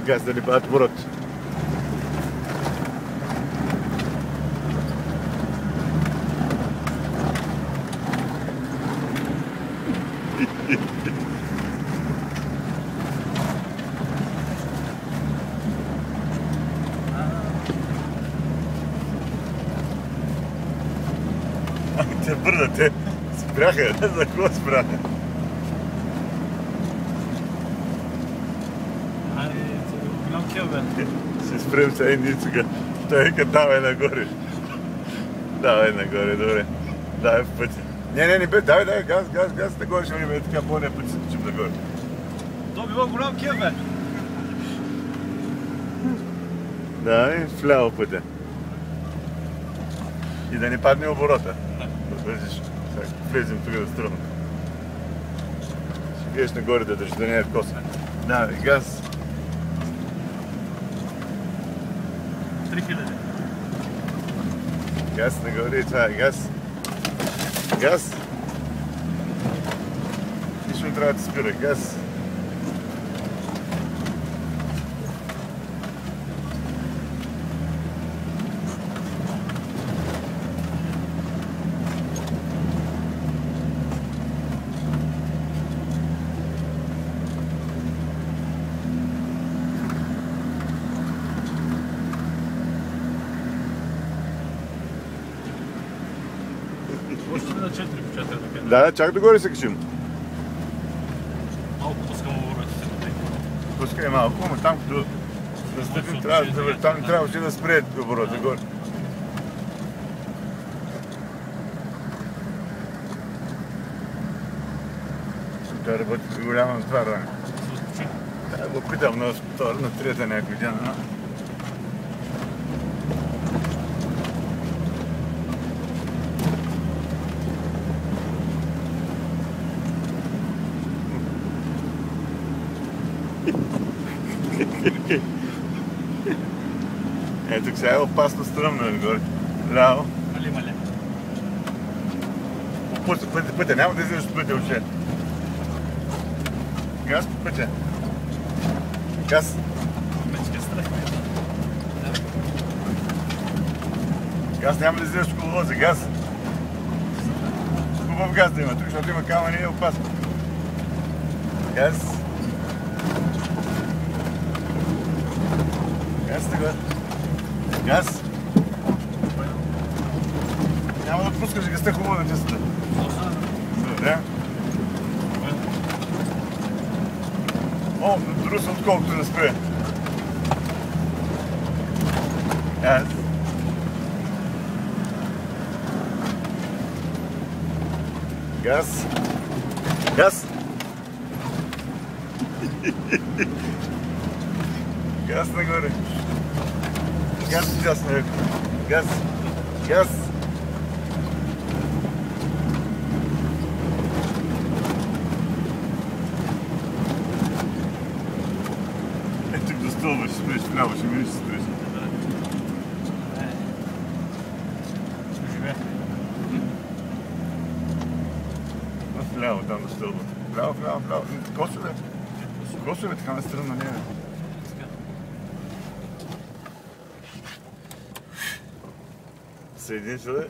Газ да ни падат оборот. Те бързате. Спряха, за какво спряха? Голям кел, бе. Ще спрем сега и ние сега. Той вика, давай нагоре. Давай нагоре, добре. Давай в пътя. Не бе, давай, газ, нагоре ще ми така по-не път се качим нагоре. То било голям кел, бе. Да, и вляво пътя. И да не падне оборота. Виждаш, сега влезем тук да стръмно. Ще биеш нагоре да държи, да не е коса. Давай, газ. 3000. Газ нагоре и това е газ. Газ. Нищо не трябва да спира. Газ. Още на 4 по 4 така. Да, чак догоре се качим. Малко пускам оборотите на тъй. Пускай малко, но там като да стъпим, там не трябваше да спре оборота горе. Той работи при голяма натварване. Да, го питам на трета някой ден. Тук сега е опасно стръмно нагоре. Ляво. Мале. Пътя, няма да излизаш от пътя въобще. Газ по пътя. Газ. Мечка страх. Газ няма да излизаш от коловоза. Газ. Хубав газ да има тук, защото има камъни и е опасно. Газ. Газ така. Газ. Няма да пускаш газта, хубаво да тисна. Да. О, друг съм отколкото да спре. Газ. Газ. Газ. Газ нагоре. Газ наверх. Газ. Газ. Тук до стълба ще спреш, вляво ще минеш, ще спреш. Вляво, там до стълба. Вляво. Косове. Косове, така на страна не е. Съедини се, да?